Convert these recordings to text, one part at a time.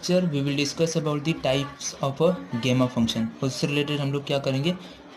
Lecture we will discuss about the types of a gamma function. उससे related हम लोग क्या करेंगे,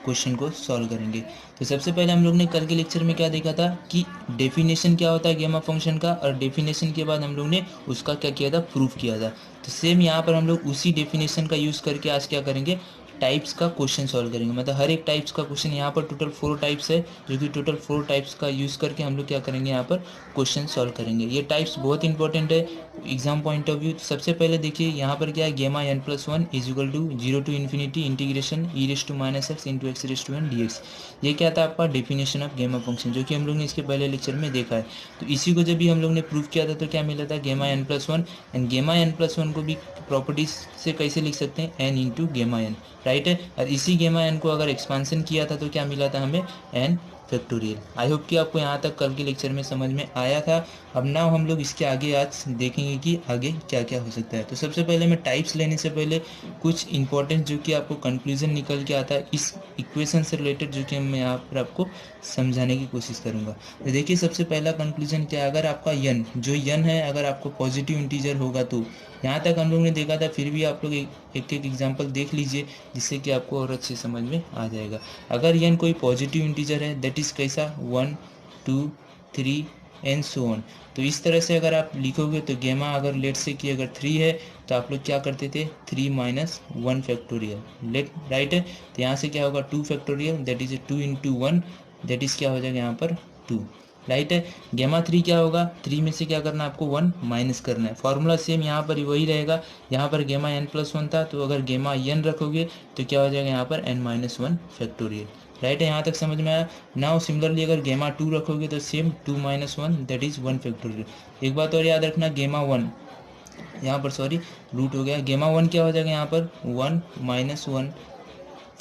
क्वेश्चन को सॉल्व करेंगे। तो सबसे पहले हम लोग ने कल के लेक्चर में क्या देखा था कि डेफिनेशन क्या होता है गेमा फंक्शन का, और डेफिनेशन के बाद हम लोग ने उसका क्या किया था, प्रूफ किया था। तो सेम यहाँ पर हम लोग उसी डेफिनेशन का यूज़ करके आज क्या करेंगे, टाइप्स का क्वेश्चन सॉल्व करेंगे। मतलब हर एक टाइप्स का क्वेश्चन, यहाँ पर टोटल 4 टाइप्स है, जो कि टोटल 4 टाइप्स का यूज़ करके हम लोग क्या करेंगे, यहाँ पर क्वेश्चन सॉल्व करेंगे। ये टाइप्स बहुत इंपॉर्टेंट है एग्जाम पॉइंट ऑफ व्यू। सबसे पहले देखिए यहाँ पर क्या है, gamma n plus one is equal to 0 to infinity integration e raise to minus x into x raise to n d x. ये क्या था आपका डेफिनेशन ऑफ गेमा फंक्शन, जो कि हम लोग ने इसके पहले लेक्चर में देखा है। तो इसी को जब भी हम लोग ने प्रूव किया था तो क्या मिला था, गेमा एन प्लस वन। एंड गेमा एन प्लस वन को भी प्रॉपर्टीज से कैसे लिख सकते हैं, एन इंटू गेमा एन, राइट है। और इसी गेमा एन को अगर एक्सपांसन किया था तो क्या मिला था हमें, एन फैक्टोरियल। आई होप कि आपको यहाँ तक कल के लेक्चर में समझ में आया था। अब नाउ हम लोग इसके आगे आज देखेंगे कि आगे क्या क्या हो सकता है। तो सबसे पहले मैं टाइप्स लेने से पहले कुछ इंपॉर्टेंट जो कि आपको कंक्लूजन निकल के आता है इस इक्वेशन से रिलेटेड, जो कि मैं यहाँ पर आपको समझाने की कोशिश करूँगा। तो देखिए सबसे पहला कंक्लूजन क्या है, अगर आपका यन जो यन है अगर आपको पॉजिटिव इंटीजर होगा तो यहाँ तक हम लोग ने देखा था, फिर भी आप लोग एक एक एग्जाम्पल देख लीजिए जिससे कि आपको और अच्छे समझ में आ जाएगा। अगर यन कोई पॉजिटिव इंटीजर है दैट इज़ कैसा, 1 2 3 एंड सो ऑन। तो इस तरह से अगर आप लिखोगे तो गेमा अगर लेट से कि अगर 3 है तो आप लोग क्या करते थे, 3 माइनस 1 फैक्टोरियल लेट, राइट है। तो यहाँ से क्या होगा 2 factorial that is 2 into 1 that is क्या हो जाएगा यहाँ पर 2, राइट है। गेमा 3 क्या होगा, 3 में से क्या करना है आपको 1 माइनस करना है। फॉर्मूला सेम यहाँ पर वही रहेगा। यहाँ पर गेमा एन प्लस वन था, तो अगर गेमा एन रखोगे तो क्या हो जाएगा यहाँ पर n minus one factorial, right है। यहाँ तक समझ में आया। नाउ सिमिलरली अगर गेमा 2 रखोगे तो same 2 minus one that is 1 factorial. एक बात और याद रखना, गेमा 1 यहाँ पर सॉरी रूट हो गया, गेमा 1 क्या हो जाएगा यहाँ पर 1 minus 1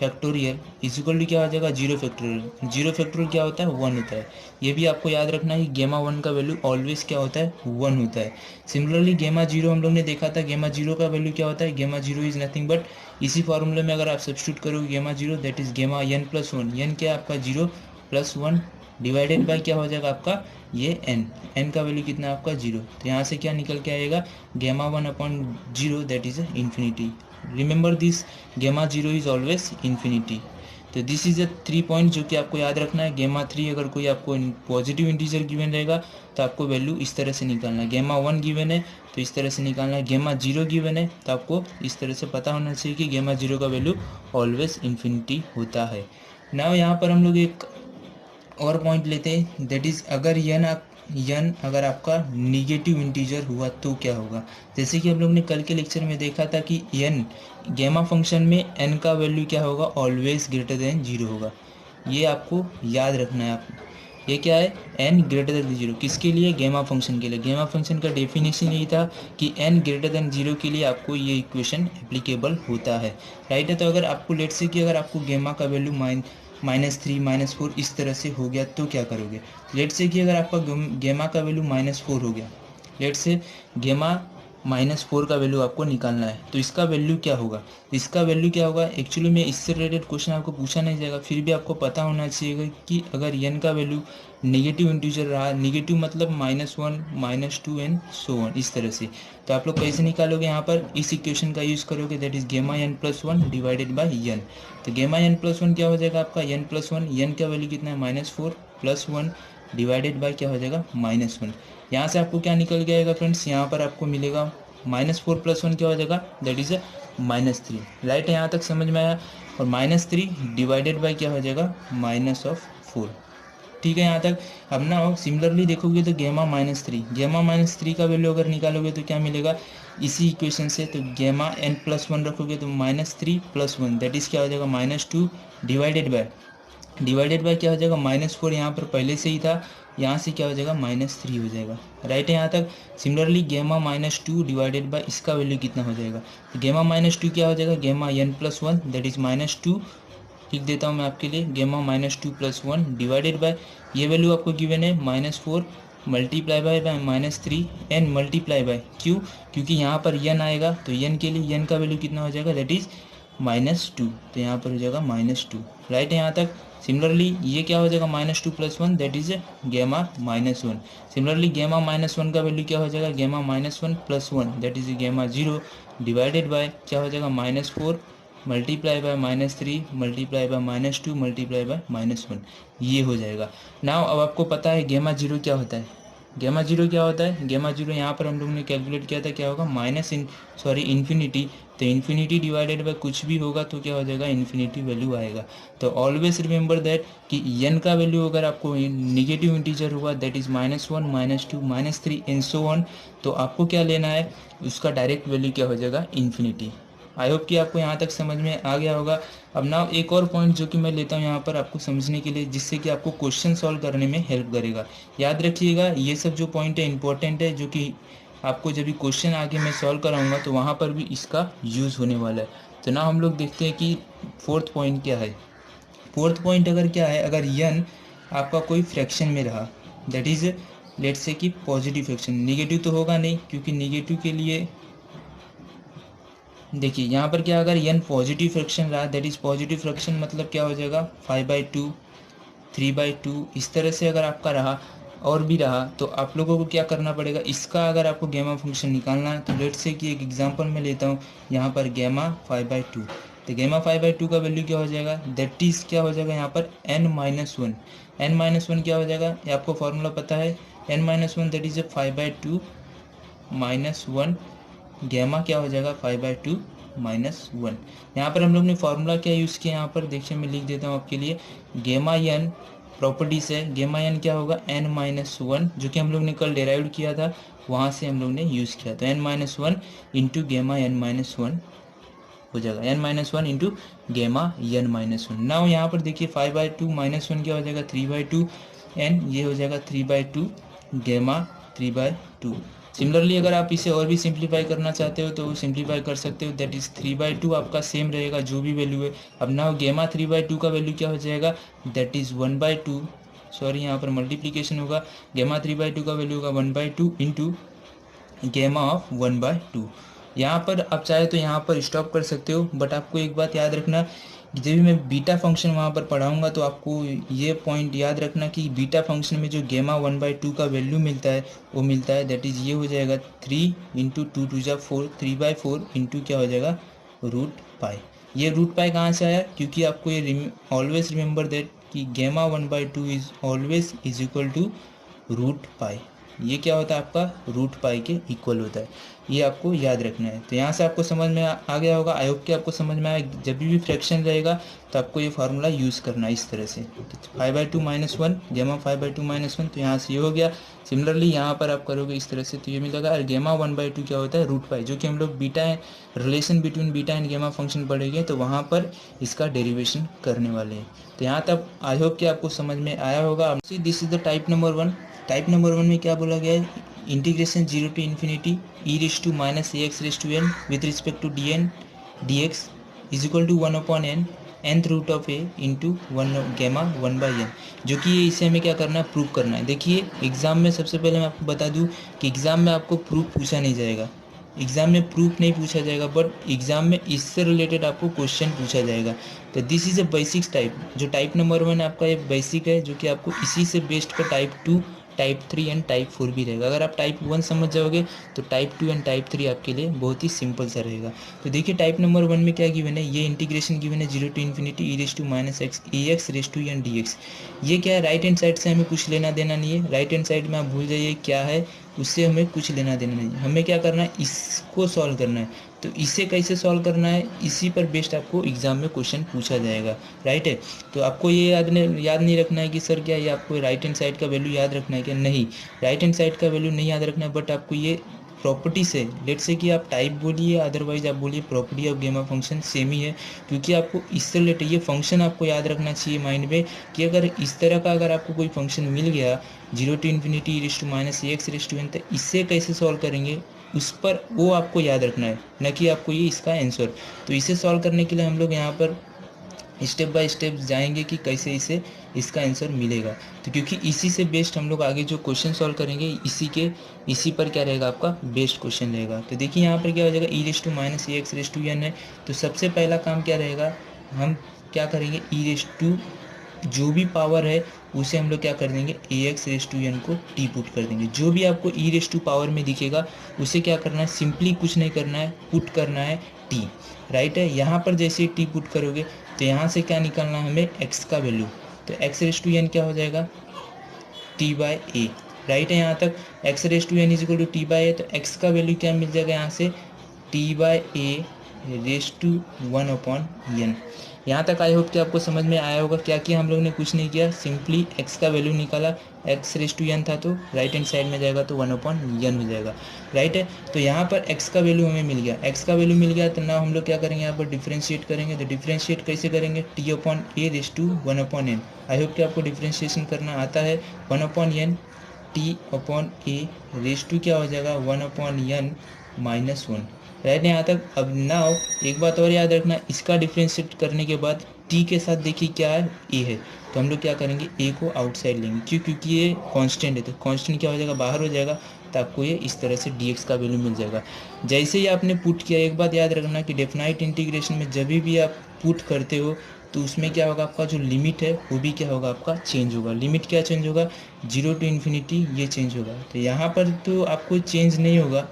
factorial is equal to क्या हो जाएगा 0 फैक्टोरियल। 0 फैक्टोरियल क्या होता है, 1 होता है। ये भी आपको याद रखना है कि गेमा 1 का वैल्यू ऑलवेज क्या होता है, 1 होता है। सिमिलरली गेमा 0 हम लोग ने देखा था, गेमा 0 का वैल्यू क्या होता है, गेमा 0 इज नथिंग बट, इसी फॉर्मूले में अगर आप सब्स्टिट्यूट करोगे गेमा 0 that is gamma n plus one. N क्या है आपका 0 प्लस 1 डिवाइडेड बाय क्या हो जाएगा आपका ये एन। एन का वैल्यू कितना है आपका 0। तो यहाँ से क्या निकल के आएगा, गेमा 1 upon 0 that is infinity. Remember this, गेमा 0 इज ऑलवेज इन्फिनिटी। तो दिस इज अ 3 पॉइंट जो कि आपको याद रखना है। गेमा 3 अगर कोई आपको पॉजिटिव इंटीजर गिवन रहेगा तो आपको वैल्यू इस तरह से निकालना है। गेमा 1 गिवन है तो इस तरह से निकालना है। गेमा 0 गिवन है तो आपको इस तरह से पता होना चाहिए कि गेमा 0 का वैल्यू ऑलवेज इन्फिनिटी होता है। नाउ यहाँ पर हम लोग एक और पॉइंट लेते हैं, दैट इज अगर यन अगर आपका निगेटिव इंटीजर हुआ तो क्या होगा। जैसे कि हम लोग ने कल के लेक्चर में देखा था कि एन गेमा फंक्शन में एन का वैल्यू क्या होगा, ऑलवेज ग्रेटर देन 0 होगा। ये आपको याद रखना है। आप ये क्या है, एन ग्रेटर देन 0 किसके लिए, गेमा फंक्शन के लिए। गेमा फंक्शन का डेफिनेशन यही था कि एन ग्रेटर देन 0 के लिए आपको ये इक्वेशन एप्लीकेबल होता है, राइट है। तो अगर आपको लेट से कि अगर आपको गेमा का वैल्यू -3 -4 इस तरह से हो गया तो क्या करोगे। लेट से कि अगर आपका गेमा का वैल्यू -4 हो गया, लेट से गेमा -4 का वैल्यू आपको निकालना है तो इसका वैल्यू क्या होगा। इसका वैल्यू क्या होगा, एक्चुअली में इससे रिलेटेड क्वेश्चन आपको पूछा नहीं जाएगा, फिर भी आपको पता होना चाहिए कि अगर एन का वैल्यू नेगेटिव इंटीजर रहा, नेगेटिव मतलब -1 -2 एंड सो ऑन इस तरह से, तो आप लोग कैसे निकालोगे, यहाँ पर इस इक्वेशन का यूज़ करोगे that is gamma n plus one divided by N. तो गेमा एन प्लस वन क्या हो जाएगा आपका एन प्लस वन, एन का वैल्यू कितना है -4 प्लस 1 डिवाइडेड बाई क्या हो जाएगा -1। यहाँ से आपको क्या निकल गया फ्रेंड्स, यहाँ पर आपको मिलेगा -4 प्लस 1 क्या हो जाएगा दैट इज -3, राइट है। यहाँ तक समझ में आया। और -3 डिवाइडेड बाई क्या हो जाएगा -4, ठीक है यहाँ तक। अब ना हो सिमिलरली देखोगे तो गेमा -3 का वैल्यू अगर निकालोगे तो क्या मिलेगा इसी इक्वेशन से, तो गेमा एन प्लस वन रखोगे तो -3 प्लस 1 दैट इज क्या हो जाएगा -2 डिवाइडेड बाय क्या हो जाएगा -4, यहाँ पर पहले से ही था, यहाँ से क्या हो जाएगा -3 हो जाएगा, राइट है यहाँ तक। सिमिलरली गेमा -2 डिवाइडेड बाय इसका वैल्यू कितना हो जाएगा, तो गेमा -2 क्या हो जाएगा gamma n plus one that is -2, लिख देता हूँ मैं आपके लिए, गेमा -2 प्लस 1 डिवाइडेड बाय ये वैल्यू आपको गिवन है -4 multiply by -3 n multiply by क्यों, क्योंकि यहाँ पर एन आएगा तो एन के लिए एन का वैल्यू कितना हो जाएगा दैट इज -2, तो यहाँ पर हो जाएगा -2, राइट है यहाँ तक। सिमिलरली ये क्या हो जाएगा -2 + 1 दैट इज गेमा -1। सिमिलरली गेमा -1 का वैल्यू क्या हो जाएगा गेमा -1 + 1 दैट इज गेमा 0 डिवाइडेड बाय क्या हो जाएगा -4 multiply by -3 multiply by -2 multiply by -1 ये हो जाएगा। नाउ अब आपको पता है गेमा 0 क्या होता है। गेमा 0 क्या होता है, गेमा 0 यहाँ पर हम लोग ने कैलकुलेट किया था क्या होगा इन्फिनिटी। तो इन्फिनिटी डिवाइडेड बाय कुछ भी होगा तो क्या हो जाएगा इन्फिनिटी वैल्यू आएगा। तो ऑलवेज रिमेंबर दैट कि n का वैल्यू अगर आपको निगेटिव इंटीजर हुआ that is -1 -2 -3 and so on, तो आपको क्या लेना है उसका डायरेक्ट वैल्यू क्या हो जाएगा इन्फिनिटी। आई होप कि आपको यहाँ तक समझ में आ गया होगा। अब ना एक और पॉइंट जो कि मैं लेता हूँ यहाँ पर आपको समझने के लिए, जिससे कि आपको क्वेश्चन सॉल्व करने में हेल्प करेगा। याद रखिएगा ये सब जो पॉइंट है इंपॉर्टेंट है, जो कि आपको जब भी क्वेश्चन आगे मैं सॉल्व कराऊंगा तो वहाँ पर भी इसका यूज़ होने वाला है। तो ना हम लोग देखते हैं कि फोर्थ पॉइंट क्या है। फोर्थ पॉइंट अगर क्या है, अगर n आपका कोई फ्रैक्शन में रहा दैट इज लेट्स से कि पॉजिटिव फ्रैक्शन, निगेटिव तो होगा नहीं क्योंकि निगेटिव के लिए देखिए यहाँ पर क्या अगर n पॉजिटिव फ्रैक्शन रहा दैट इज पॉजिटिव फ्रैक्शन मतलब क्या हो जाएगा 5/2 3/2 इस तरह से अगर आपका रहा और भी रहा तो आप लोगों को क्या करना पड़ेगा, इसका अगर आपको गेमा फंक्शन निकालना है तो लेट्स से कि एक एग्जांपल मैं लेता हूँ यहाँ पर गेमा 5/2। तो गेमा 5/2 का वैल्यू क्या हो जाएगा दैट इज क्या हो जाएगा यहाँ पर n-1। n-1 क्या हो जाएगा ये आपको फॉर्मूला पता है, n-1 दैट इज 5/2 -1 गेमा क्या हो जाएगा 5/2 -1। यहाँ पर हम लोग ने फॉर्मूला क्या यूज़ किया यहाँ पर देखिए मैं लिख देता हूँ आपके लिए। गेमा n प्रॉपर्टी से गेमा n क्या होगा n-1 जो कि हम लोग ने कल डेराइव किया था, वहाँ से हम लोग ने यूज़ किया। तो n-1 इंटू गेमा n-1 हो जाएगा n-1 इंटू गेमा n-1। नाउ यहाँ पर देखिए 5/2 -1 क्या हो जाएगा 3/2 एन ये हो जाएगा 3/2 गेमा 3/2। सिमिलरली अगर आप इसे और भी सिंप्लीफाई करना चाहते हो तो सिंप्लीफाई कर सकते हो दैट इज 3/2 आपका सेम रहेगा जो भी वैल्यू है। अब ना गेमा 3/2 का वैल्यू क्या हो जाएगा दैट इज 1/2, सॉरी यहाँ पर मल्टीप्लीकेशन होगा, गेमा 3/2 का वैल्यू होगा 1/2 इंटू गेमा ऑफ 1/2। यहाँ पर आप चाहे तो यहाँ पर स्टॉप कर सकते हो, बट आपको एक बात याद रखना जब भी मैं बीटा फंक्शन वहाँ पर पढ़ाऊँगा तो आपको ये पॉइंट याद रखना कि बीटा फंक्शन में जो गेमा 1/2 का वैल्यू मिलता है वो मिलता है दैट इज़ ये हो जाएगा 3 इंटू 2 2 जा 4 3/4 इंटू क्या हो जाएगा √π। ये √π कहाँ से आया क्योंकि आपको ये ऑलवेज रिमेंबर दैट कि gamma 1/2 is always is equal to √π। ये क्या होता है आपका √π के इक्वल होता है, ये आपको याद रखना है। तो यहाँ से आपको समझ में आ गया होगा। आई होप कि आपको समझ में आया, जब भी फ्रैक्शन रहेगा तो आपको ये फार्मूला यूज़ करना है इस तरह से 5/2 -1 गेमा 5/2 -1, तो यहाँ से ये हो गया। सिमिलरली यहाँ पर आप करोगे इस तरह से तो ये मिलेगा, और गेमा 1/2 क्या होता है √π, जो कि हम लोग beta relation between beta and गेमा फंक्शन पढ़ेंगे तो वहाँ पर इसका डेरिवेशन करने वाले हैं। तो यहाँ तक आई होप कि आपको समझ में आया होगा। This is the type number 1। Type number 1 में क्या बोला गया है, integration 0 to infinity e−ax⁴n with respect to dx is equal to 1/n nth root of a into 1 gamma 1/n, जो कि ये इसे हमें क्या करना है प्रूव करना है। देखिए एग्जाम में सबसे पहले मैं आपको बता दूं कि एग्जाम में आपको प्रूफ पूछा नहीं जाएगा, एग्जाम में प्रूफ नहीं पूछा जाएगा, बट एग्जाम में इससे रिलेटेड आपको क्वेश्चन पूछा जाएगा। तो this is a basics type, जो टाइप नंबर 1 आपका ये बेसिक है, जो कि आपको इसी से बेस्ड पर टाइप 2 टाइप 3 एंड टाइप 4 भी रहेगा। अगर आप टाइप 1 समझ जाओगे तो टाइप 2 एंड टाइप 3 आपके लिए बहुत ही सिंपल सा रहेगा। तो देखिए टाइप नंबर 1 में क्या गिवन है, ये इंटीग्रेशन गिवन है 0 to इन्फिनिटी e−ax⁴n dx। ये क्या है, राइट हैंड साइड से हमें कुछ लेना देना नहीं है, राइट हैंड साइड में आप भूल जाइए क्या है, उससे हमें कुछ लेना देना नहीं है। हमें क्या करना है, इसको सॉल्व करना है। तो इसे कैसे सॉल्व करना है, इसी पर बेस्ड आपको एग्जाम में क्वेश्चन पूछा जाएगा, राइट है। तो आपको ये याद नहीं रखना है कि सर क्या ये आपको राइट हैंड साइड का वैल्यू याद रखना है क्या, नहीं, राइट हैंड साइड का वैल्यू नहीं याद रखना है, बट आपको ये प्रॉपर्टी से लेट से कि आप टाइप बोलिए अदरवाइज आप बोलिए प्रॉपर्टी ऑफ गेमा फंक्शन सेम ही है, क्योंकि आपको इससे रिलेटेड ये फंक्शन आपको याद रखना चाहिए माइंड में कि अगर इस तरह का अगर आपको कोई फंक्शन मिल गया 0 to इन्फिनिटी e−ax⁴n, तो इससे कैसे सॉल्व करेंगे उस पर वो आपको याद रखना है, न कि आपको ये इसका आंसर। तो इसे सॉल्व करने के लिए हम लोग यहाँ पर स्टेप बाय स्टेप जाएंगे कि कैसे इसे इसका आंसर मिलेगा। तो क्योंकि इसी से बेस्ड हम लोग आगे जो क्वेश्चन सॉल्व करेंगे इसी पर क्या रहेगा आपका बेस्ट क्वेश्चन रहेगा। तो देखिए यहाँ पर क्या हो जाएगा e−ax⁴n है, तो सबसे पहला काम क्या रहेगा, हम क्या करेंगे जो भी पावर है उसे हम लोग क्या कर देंगे ए एक्स रेस टू एन को टी पुट कर देंगे। जो भी आपको ई रेस टू पावर में दिखेगा उसे क्या करना है, सिंपली कुछ नहीं करना है, पुट करना है टी, राइट है। यहाँ पर जैसे टी पुट करोगे तो यहाँ से क्या निकालना है हमें, एक्स का वैल्यू। तो एक्स रेस टू एन क्या हो जाएगा, टी बाई ए, राइट है। यहाँ तक X raise to N is equal to T by A, तो एक्स का वैल्यू क्या मिल जाएगा यहाँ से, T by A raise to 1/n। यहाँ तक आई होप कि आपको समझ में आया होगा। क्या किया हम लोग ने, कुछ नहीं किया, सिंपली x का वैल्यू निकाला, x रेस टू n था तो राइट हैंड साइड में जाएगा तो 1/n हो जाएगा, राइट है। तो यहाँ पर x का वैल्यू हमें मिल गया, x का वैल्यू मिल गया तो ना हम लोग क्या करेंगे, यहाँ पर डिफ्रेंशिएट करेंगे। तो डिफ्रेंशिएट कैसे करेंगे, t/a race to 1/n। I hope कि आपको डिफ्रेंशिएशन करना आता है। 1/n t/a रेस टू क्या हो जाएगा 1/n -1, राइट। यहाँ तक अब नाउ एक बात और याद रखना, इसका डिफ्रेंशिएट करने के बाद t के साथ देखिए क्या है, a है, तो हम लोग क्या करेंगे a को आउटसाइड लेंगे। क्यों, क्योंकि ये कांस्टेंट है, तो कांस्टेंट क्या हो जाएगा, बाहर हो जाएगा, तो आपको ये इस तरह से dx का वैल्यू मिल जाएगा। जैसे ही आपने पुट किया, एक बात याद रखना कि डेफिनाइट इंटीग्रेशन में जब भी आप पुट करते हो तो उसमें क्या होगा, आपका जो लिमिट है वो भी क्या होगा, आपका चेंज होगा। लिमिट क्या चेंज होगा, 0 to इन्फिनिटी ये चेंज होगा। तो यहाँ पर तो आपको चेंज नहीं होगा,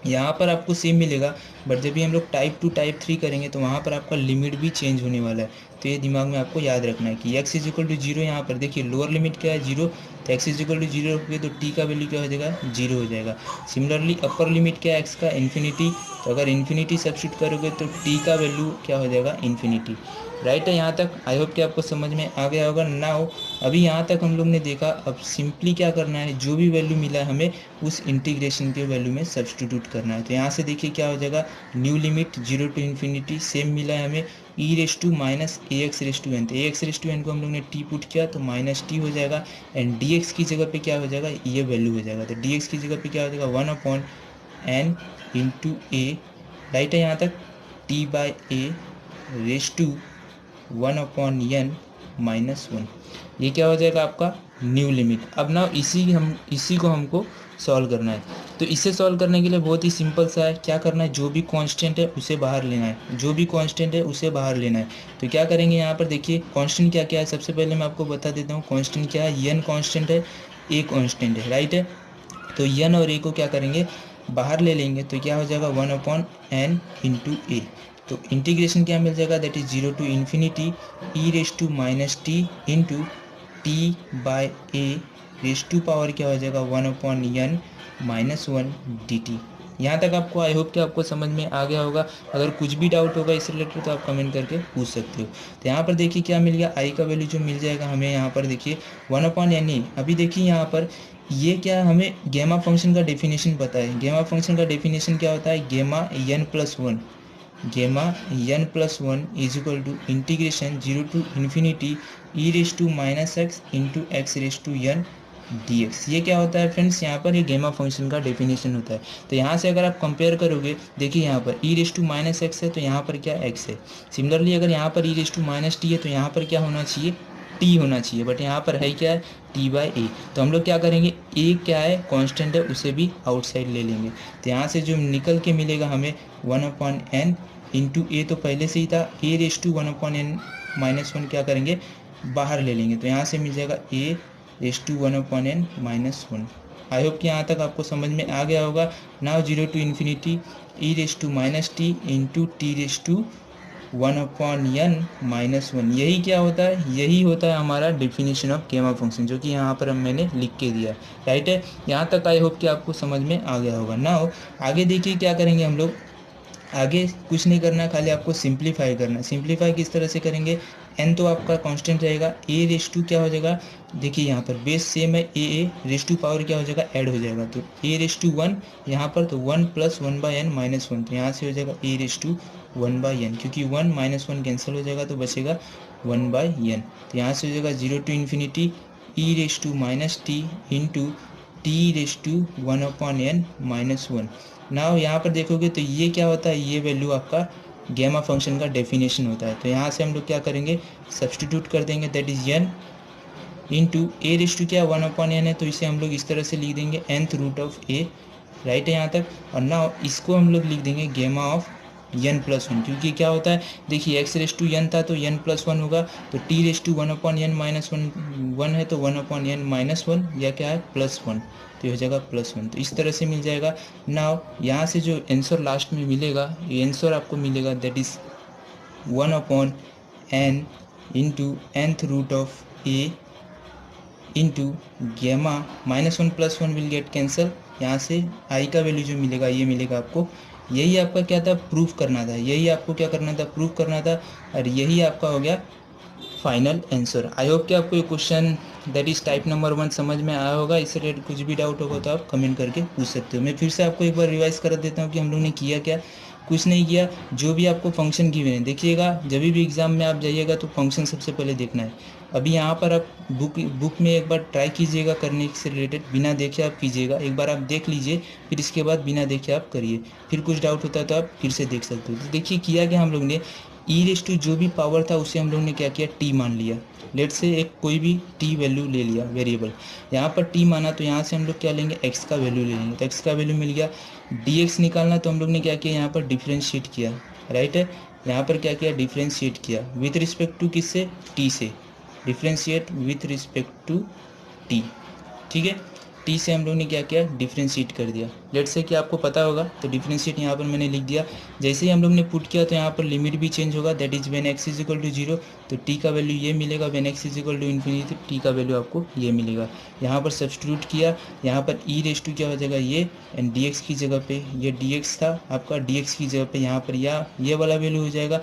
यहाँ पर आपको सेम मिलेगा, बट जब भी हम लोग टाइप 2 टाइप 3 करेंगे तो वहाँ पर आपका लिमिट भी चेंज होने वाला है। तो ये दिमाग में आपको याद रखना है कि x इज इक्वल टू 0, यहाँ पर देखिए लोअर लिमिट क्या है 0, तो x इज इक्वल टू 0 रखोगे तो t का वैल्यू क्या हो जाएगा, 0 हो जाएगा। सिमिलरली अपर लिमिट क्या है x का, इन्फिनिटी, तो अगर इन्फिनिटी सब्स्टिट्यूट करोगे तो t का वैल्यू क्या हो जाएगा, इन्फिनिटी, राइट है। यहाँ तक आई होप कि आपको समझ में आ गया होगा। नाउ अभी यहाँ तक हम लोग ने देखा, अब सिंपली क्या करना है, जो भी वैल्यू मिला है हमें उस इंटीग्रेशन के वैल्यू में सब्स्टिट्यूट करना है। तो यहाँ से देखिए क्या हो जाएगा, new limit 0 to infinity, same मिला है हमें E raise to minus A X raise to N. तो A X raise to N को हम लोग ने टी पुट किया तो माइनस टी हो जाएगा, एंड डी एक्स की जगह पे क्या हो जाएगा, ये वैल्यू हो जाएगा। तो डी एक्स की जगह पे क्या हो जाएगा, 1/n इंटू ए, राइट है। यहाँ तक t by A raise to 1/n -1, ये क्या हो जाएगा आपका न्यू लिमिट। अब ना इसी को हमको सॉल्व करना है। तो इसे सॉल्व करने के लिए बहुत ही सिंपल सा है, क्या करना है, जो भी कांस्टेंट है उसे बाहर लेना है, जो भी कांस्टेंट है उसे बाहर लेना है। तो क्या करेंगे, यहाँ पर देखिए कांस्टेंट क्या क्या है, सबसे पहले मैं आपको बता देता हूँ कांस्टेंट क्या है। n कांस्टेंट है, a कांस्टेंट है, राइट है। तो n और a को क्या करेंगे, बाहर ले लेंगे, तो क्या हो जाएगा 1/n इंटू ए। तो इंटीग्रेशन क्या मिल जाएगा, that is 0 to infinity E raise to minus t into t by A raise to power क्या हो जाएगा 1/n -1 dt। यहाँ तक आपको आई होप कि आपको समझ में आ गया होगा। अगर कुछ भी डाउट होगा इस रिलेटेड तो आप कमेंट करके पूछ सकते हो। तो यहाँ पर देखिए क्या मिल गया, आई का वैल्यू जो मिल जाएगा हमें, यहाँ पर देखिए 1/n। अभी देखिए यहाँ पर ये क्या, हमें गेमा फंक्शन का डेफिनेशन पता है। गेमा फंक्शन का डेफिनेशन क्या होता है, गेमा n+1, gamma n+1 is equal to integration 0 to infinity E raise to minus x into x raise to n dx। ये क्या होता है फ्रेंड्स, यहाँ पर ये गेमा फंक्शन का डेफिनेशन होता है। तो यहाँ से अगर आप कंपेयर करोगे, देखिए यहाँ पर ई रेस टू माइनस एक्स है तो यहाँ पर क्या x है। सिमिलरली अगर यहाँ पर ई रेस टू माइनस टी है तो यहाँ पर क्या होना चाहिए, t होना चाहिए, बट यहाँ पर है क्या है, t बाई ए। तो हम लोग क्या करेंगे, a क्या है कांस्टेंट है उसे भी आउटसाइड ले लेंगे। तो यहाँ से जो निकल के मिलेगा हमें 1/n इंटू ए, तो पहले से ही था, a रेस टू 1/n -1 क्या करेंगे, बाहर ले लेंगे। तो यहाँ से मिल जाएगा a raise to 1/n -1। I hope कि यहाँ तक आपको समझ में आ गया होगा। Now 0 to infinity E raise to minus t into T raise to 1/n -1, यही क्या होता है, यही होता है हमारा डेफिनेशन ऑफ गेमा फंक्शन, जो कि यहाँ पर मैंने लिख के दिया, राइट है। यहाँ तक आई होप कि आपको समझ में आ गया होगा। नाउ आगे देखिए क्या करेंगे हम लोग, आगे कुछ नहीं करना, खाली आपको सिंप्लीफाई करना है। सिंप्लीफाई किस तरह से करेंगे, n तो आपका कांस्टेंट रहेगा, a रेस टू क्या हो जाएगा, देखिए यहाँ पर बेस सेम है, a रेस टू पावर क्या हो जाएगा, ऐड हो जाएगा, तो a रेस टू 1 यहाँ पर, तो 1 + 1/n -1, तो यहाँ से हो जाएगा a रेस टू 1/n, क्योंकि 1 -1 कैंसिल हो जाएगा तो बचेगा 1/n। तो यहाँ से हो जाएगा 0 to infinity E raise to minus t into T raise to 1/n -1। Now यहाँ पर देखोगे तो ये क्या होता है, ये वैल्यू आपका गेमा फंक्शन का डेफिनेशन होता है। तो यहाँ से हम लोग क्या करेंगे, सब्सटीट्यूट कर देंगे, that is n into a raise to क्या 1/n है, तो इसे हम लोग इस तरह से लिख देंगे nth root of a, right है यहाँ तक। और नाउ इसको हम लोग लिख देंगे गेमा ऑफ n प्लस वन, क्योंकि क्या होता है देखिए एक्स रेस टू n था तो n प्लस वन होगा, तो t raise to one upon n minus one है तो one upon n minus one या क्या है प्लस वन, तो ये हो जाएगा प्लस वन। तो इस तरह से मिल जाएगा। नाउ यहाँ से जो आंसर लास्ट में मिलेगा, ये आंसर आपको मिलेगा that is one upon N into nth root of A into gamma minus one plus one will get cancel. यहाँ से आई का वैल्यू जो मिलेगा ये मिलेगा आपको। यही आपका क्या था, प्रूफ करना था, यही आपको क्या करना था, प्रूफ करना था, और यही आपका हो गया फाइनल आंसर। आई होप कि आपको ये question that is type number 1 समझ में आया होगा। इससे रिलेटेड कुछ भी डाउट होगा तो आप कमेंट करके पूछ सकते हो। मैं फिर से आपको एक बार रिवाइज कर देता हूँ कि हम लोग ने किया क्या। कुछ नहीं किया, जो भी आपको फंक्शन गिवन है देखिएगा, जब भी एग्जाम में आप जाइएगा तो फंक्शन सबसे पहले देखना है। अभी यहाँ पर आप बुक में एक बार ट्राई कीजिएगा करने से रिलेटेड, बिना देखे आप कीजिएगा, एक बार आप देख लीजिए, फिर इसके बाद बिना देखे आप करिए, फिर कुछ डाउट होता है तो आप फिर से देख सकते हो। तो देखिए किया क्या हम लोग ने, ई रेस टू जो भी पावर था उसे हम लोग ने क्या किया, टी मान लिया। लेट से एक कोई भी टी वैल्यू ले लिया वेरिएबल, यहाँ पर टी माना तो यहाँ से हम लोग क्या लेंगे, एक्स का वैल्यू ले लेंगे, तो एक्स का वैल्यू मिल गया। डी एक्स निकालना तो हम लोग ने क्या किया, यहाँ पर डिफ्रेंशिएट किया, राइट है, यहाँ पर क्या किया, डिफ्रेंशिएट किया विथ रिस्पेक्ट टू किससे, टी से, differentiate with respect to t, ठीक है। टी से हम लोग ने क्या किया, डिफ्रेंशिएट कर दिया। लेट से कि आपको पता होगा तो डिफ्रेंशिएट यहाँ पर मैंने लिख दिया। जैसे ही हम लोग ने पुट किया तो यहाँ पर लिमिट भी चेंज होगा, that is when x is equal to zero, तो टी का वैल्यू ये मिलेगा, when x is equal to infinity t का वैल्यू आपको ये मिलेगा। यहाँ पर सब्स्टिट्यूट किया, यहाँ पर ई रेस टू क्या हो जाएगा ये, एंड डी एक्स की जगह पे ये डी एक्स था आपका, डी एक्स की जगह पे यहाँ पर या ये वाला वैल्यू हो जाएगा,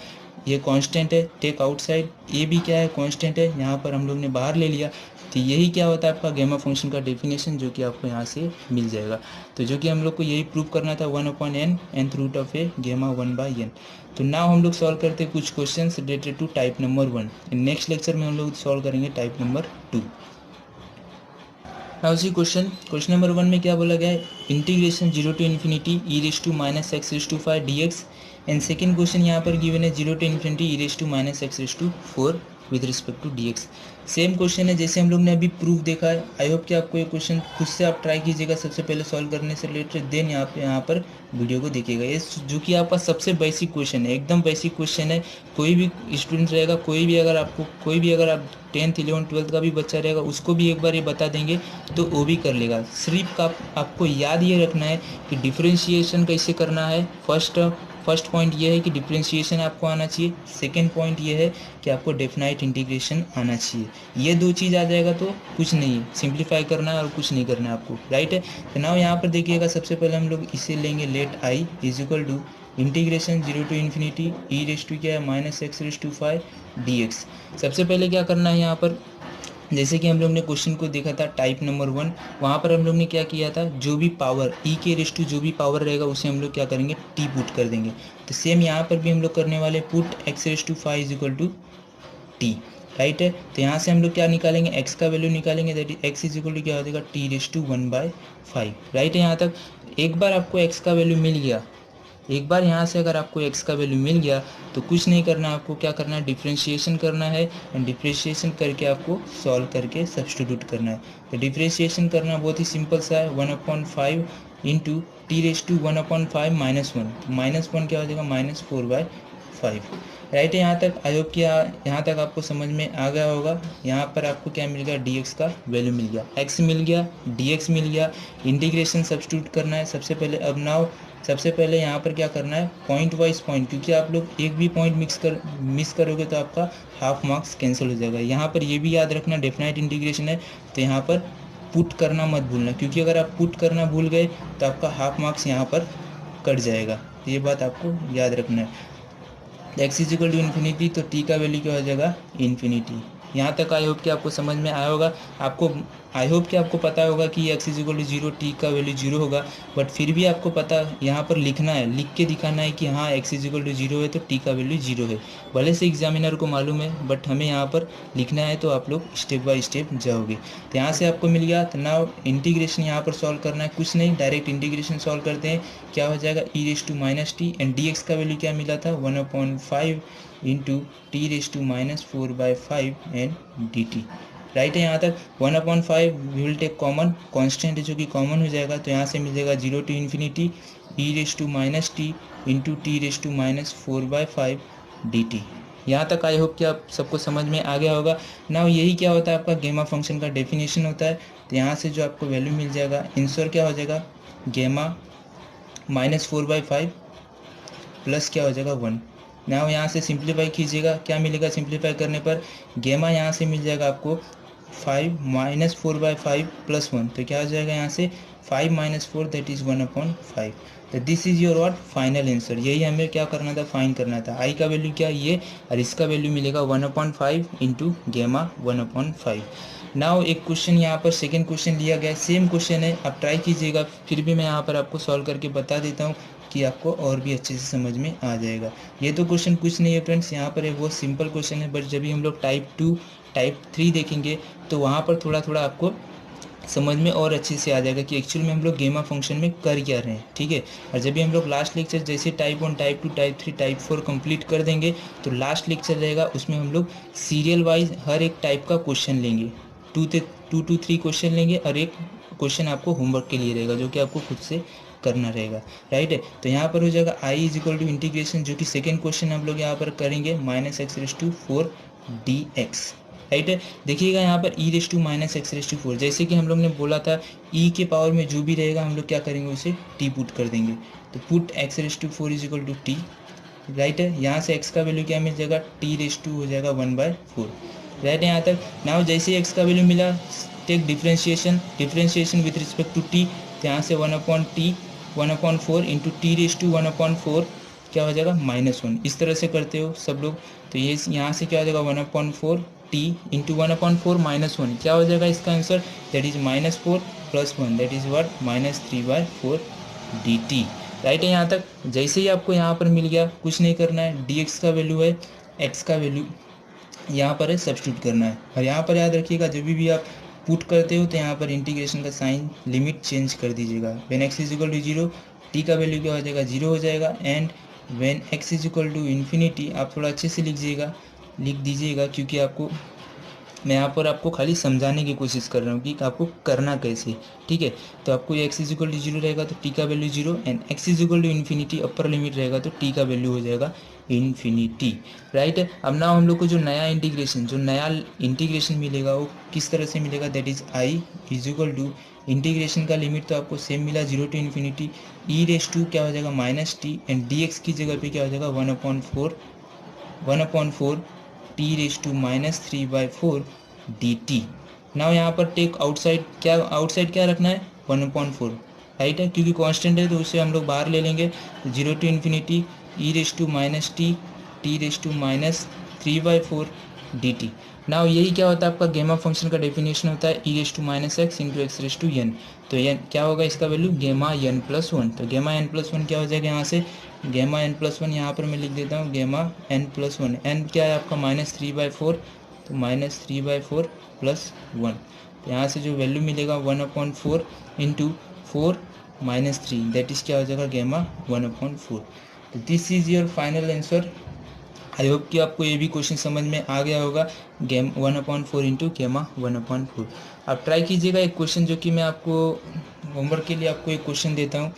ये कांस्टेंट है, टेक आउटसाइड, ये भी क्या है कांस्टेंट है, यहाँ पर हम लोग ने बाहर ले लिया। तो यही क्या होता है आपका गेमा फंक्शन का डेफिनेशन, जो कि आपको यहाँ से मिल जाएगा। तो जो कि हम लोग को यही प्रूव करना था, one upon N nth root of A gamma one by N. तो नाउ हम लोग सॉल्व करते हैं कुछ question related to type number 1। Next lecture में हम लोग सॉल्व करेंगे type number 2। Now see question number 1 में क्या बोला गया है, integration zero to infinity E raise to minus x raise to 5 D X. And second question यहाँ पर गिवन है zero to infinity E raise to minus x raise to 4 with respect to d x. Same question है जैसे हम लोग ने अभी proof देखा है। आई होप कि आपको ये क्वेश्चन खुद से आप ट्राई कीजिएगा सबसे पहले सॉल्व करने से रिलेटेड, देन यहाँ पर वीडियो को देखिएगा। ये जो कि आपका सबसे बेसिक क्वेश्चन है, एकदम बेसिक क्वेश्चन है। कोई भी स्टूडेंट रहेगा, कोई भी अगर आप 10th 11th 12th का भी बच्चा रहेगा, उसको भी एक बार ये बता देंगे तो वो भी कर लेगा। सिर्फ आपको याद ये रखना है कि डिफ्रेंशिएशन कैसे करना है। फर्स्ट पॉइंट ये है कि डिफ्रेंशिएशन आपको आना चाहिए। सेकंड पॉइंट ये है कि आपको डेफिनाइट इंटीग्रेशन आना चाहिए। ये दो चीज़ आ जाएगा तो कुछ नहीं है, सिंप्लीफाई करना है और कुछ नहीं करना है आपको, राइट है। तो नाउ यहाँ पर देखिएगा, सबसे पहले हम लोग इसे लेंगे, let I is equal to integration zero to infinity E raise to क्या है minus x raise to 5 D x. सबसे पहले क्या करना है, यहाँ पर जैसे कि हम लोग ने क्वेश्चन को देखा था टाइप नंबर 1, वहाँ पर हम लोग ने क्या किया था, जो भी पावर ई के रेस टू जो भी पावर रहेगा उसे हम लोग क्या करेंगे, टी पुट कर देंगे। तो सेम यहाँ पर भी हम लोग करने वाले, put x raise to 5 is equal to t, right है। तो यहाँ से हम लोग क्या निकालेंगे, एक्स का वैल्यू निकालेंगे, that is x is equal to क्या हो जाएगा, टी रेस टू 1/5, राइट है। यहाँ तक एक बार आपको एक्स का वैल्यू मिल गया, एक बार यहाँ से अगर आपको x का वैल्यू मिल गया तो कुछ नहीं करना, आपको क्या करना है, डिफ्रेंशिएशन करना है। एंड डिफ्रेंशिएशन करके आपको सॉल्व करके सब्स्टिट्यूट करना है। तो डिफ्रेंशिएशन करना बहुत ही सिंपल सा है, 1/5 into T raise to 1/5 minus one क्या हो जाएगा, -4/5, राइट है। यहाँ तक आई होप कि यहाँ तक आपको समझ में आ गया होगा। यहाँ पर आपको क्या मिल गया, dx का वैल्यू मिल गया, x मिल गया, dx मिल गया। इंटीग्रेशन सब्स्टिट्यूट करना है सबसे पहले। अब नाउ सबसे पहले यहाँ पर क्या करना है, पॉइंट वाइज पॉइंट, क्योंकि आप लोग एक भी पॉइंट मिस करोगे तो आपका हाफ मार्क्स कैंसिल हो जाएगा। यहाँ पर ये भी याद रखना, डेफिनाइट इंटीग्रेशन है तो यहाँ पर पुट करना मत भूलना, क्योंकि अगर आप पुट करना भूल गए तो आपका हाफ मार्क्स यहाँ पर कट जाएगा। ये बात आपको याद रखना है। X is equal to infinity तो टी का वैल्यू क्या हो जाएगा, इन्फिनिटी। यहाँ तक आई होप कि आपको समझ में आया होगा। आई होप कि आपको पता होगा कि x is equal to zero, t का वैल्यू जीरो होगा, बट फिर भी आपको पता यहाँ पर लिखना है, लिख के दिखाना है कि हाँ x is equal to zero है तो टी का वैल्यू जीरो है। भले से एग्जामिनर को मालूम है, बट हमें यहाँ पर लिखना है, तो आप लोग स्टेप बाय स्टेप जाओगे। तो यहाँ से आपको मिल गया। तो नाउ इंटीग्रेशन यहाँ पर सॉल्व करना है, कुछ नहीं, डायरेक्ट इंटीग्रेशन सॉल्व करते हैं। क्या हो जाएगा, E raise to minus T, and D X का वैल्यू क्या मिला था, 1/5 into T raise to -4/5 and D T, right है। यहाँ तक 1/5 we will take common, constant है जो कि कॉमन हो जाएगा, तो यहाँ से मिल जाएगा 0 to infinity e raise to minus t into T raise to minus 4/5 dt। यहाँ तक आई होप कि आप सबको समझ में आ गया होगा। नाउ यही क्या होता है आपका गेमा फंक्शन का डेफिनेशन होता है। तो यहाँ से जो आपको वैल्यू मिल जाएगा आंसर क्या हो जाएगा, गेमा -4/5 प्लस क्या हो जाएगा 1। नाउ यहाँ से सिंप्लीफाई कीजिएगा, क्या मिलेगा सिंप्लीफाई करने पर, गेमा यहाँ से मिल जाएगा आपको 5 -4/5 प्लस 1, तो क्या हो जाएगा यहाँ से 5 - 4 दैट इज़ 1/5। तो this is your what final answer. यही हमें क्या करना था, फाइंड करना था। आई का वैल्यू क्या ये, और इसका वैल्यू मिलेगा 1/5 इंटू गेमा 1/5। नाउ एक क्वेश्चन यहाँ पर सेकंड क्वेश्चन लिया गया, सेम क्वेश्चन है, आप ट्राई कीजिएगा, फिर भी मैं यहाँ पर आपको सॉल्व करके बता देता हूँ कि आपको और भी अच्छे से समझ में आ जाएगा। ये तो क्वेश्चन कुछ नहीं है फ्रेंड्स, यहाँ पर एक बहुत सिंपल क्वेश्चन है, बट जब भी हम लोग टाइप 2 टाइप 3 देखेंगे तो वहाँ पर थोड़ा थोड़ा आपको समझ में और अच्छे से आ जाएगा कि एक्चुअल में हम लोग गेमा फंक्शन में कर क्या रहे हैं, ठीक है। और जब भी हम लोग लास्ट लेक्चर जैसे type 1 type 2 type 3 type 4 complete कर देंगे, तो लास्ट लेक्चर रहेगा उसमें हम लोग सीरियल वाइज हर एक टाइप का क्वेश्चन लेंगे, 2 to 3 क्वेश्चन लेंगे, और एक क्वेश्चन आपको होमवर्क के लिए रहेगा जो कि आपको खुद से करना रहेगा, राइट है। तो यहाँ पर हो जाएगा आई इज इक्वल टू इंटीग्रेशन, जो कि सेकेंड क्वेश्चन हम लोग यहाँ पर करेंगे -x⁴ dx, राइट है। देखिएगा यहाँ पर e raise to minus x raise to 4, जैसे कि हम लोग ने बोला था e के पावर में जो भी रहेगा हम लोग क्या करेंगे उसे t पुट कर देंगे, तो put x raise to 4 is equal to t, right है। यहाँ से x का वैल्यू क्या मिल जाएगा, t रेस टू हो जाएगा 1/4, राइट है। यहाँ तक नाउ जैसे x का वैल्यू मिला, take differentiation with respect to t, तो यहाँ से 1/4 इंटू टी रेस टू 1/4 क्या हो जाएगा -1, इस तरह से करते हो सब लोग। तो ये यहाँ से क्या हो जाएगा 1/4 t इंटू 1/4 -1, क्या हो जाएगा इसका answer, that is -4 plus 1 that is what -3/4 dt, right है। यहाँ तक जैसे ही आपको यहाँ पर मिल गया, कुछ नहीं करना है, dx का वैल्यू है, x का वैल्यू यहाँ पर है सब्स्टिट्यूट करना है। और यहाँ पर याद रखिएगा जब भी आप पुट करते हो तो यहाँ पर इंटीग्रेशन का साइन लिमिट चेंज कर दीजिएगा। When x is equal to 0 t का वैल्यू क्या हो जाएगा 0 हो जाएगा, and when x is equal to infinity, आप थोड़ा अच्छे से लिख दीजिएगा क्योंकि आपको मैं यहाँ पर आपको खाली समझाने की कोशिश कर रहा हूँ कि आपको करना कैसे, ठीक है। तो आपको x इज इक्वल टू 0 रहेगा तो t का value 0, and x is equal to infinity upper limit रहेगा तो t का वैल्यू हो जाएगा इन्फिनिटी, राइट है। अब ना हम लोग को जो नया इंटीग्रेशन मिलेगा वो किस तरह से मिलेगा, that is i is equal to integration का लिमिट तो आपको सेम मिला 0 to infinity e raise to क्या हो जाएगा -t, एंड dx की जगह पे क्या हो जाएगा 1/4 t raise to -3/4 dt। Now यहाँ पर टेक आउटसाइड क्या रखना है 1/4, राइट है, क्योंकि कांस्टेंट है तो उसे हम लोग बाहर ले लेंगे। 0 to infinity e raise to -t raise to -3/4 dt। Now यही क्या होता है आपका गेमा फंक्शन का डेफिनेशन होता है e raise to -x into x raise to n। तो ये क्या होगा इसका वैल्यू गेमा n+1, तो गेमा n+1 क्या हो जाएगा यहाँ से, गेमा n+1 यहाँ पर मैं लिख देता हूँ गेमा n+1, n क्या है आपका -3/4, तो -3/4 प्लस 1, तो यहाँ से जो वैल्यू मिलेगा 1/4 इंटू 4 -3 दैट इज क्या हो जाएगा गेमा 1/4। तो this is your final answer. I hope कि आपको ये भी क्वेश्चन समझ में आ गया होगा, गेम 1/4 इंटू गेमा 1/4। आप ट्राई कीजिएगा एक क्वेश्चन जो कि मैं आपको होमवर्क के लिए आपको एक क्वेश्चन देता हूँ,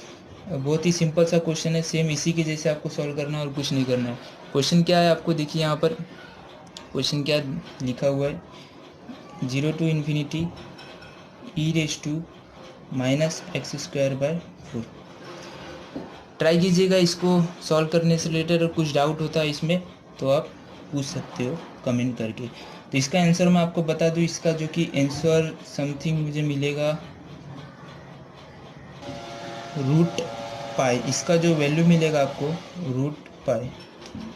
बहुत ही सिंपल सा क्वेश्चन है, सेम इसी के जैसे आपको सॉल्व करना है और कुछ नहीं करना है। क्वेश्चन क्या है आपको देखिए यहाँ पर क्वेश्चन क्या लिखा हुआ है, 0 to infinity e raise to -x²/4। Try कीजिएगा इसको सॉल्व करने से रिलेटेड, और कुछ डाउट होता है इसमें तो आप पूछ सकते हो कमेंट करके। तो इसका आंसर मैं आपको बता दूं, इसका जो कि आंसर समथिंग मुझे मिलेगा √π, इसका जो वैल्यू मिलेगा आपको √π,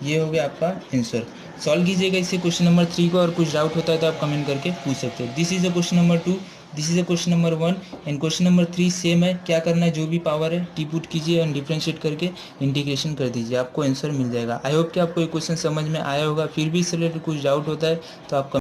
ये हो गया आपका आंसर। सॉल्व कीजिएगा इसे क्वेश्चन नंबर 3 को, और कुछ डाउट होता है तो आप कमेंट करके पूछ सकते हो। This is a question number 2, this is a question number 1 and question number 3 same है। क्या करना है, जो भी पावर है टी पुट कीजिए और डिफ्रेंशिएट करके इंटीग्रेशन कर दीजिए, आपको आंसर मिल जाएगा। आई होप कि आपको ये क्वेश्चन समझ में आया होगा, फिर भी इससे रिलेटेड कुछ डाउट होता है तो आप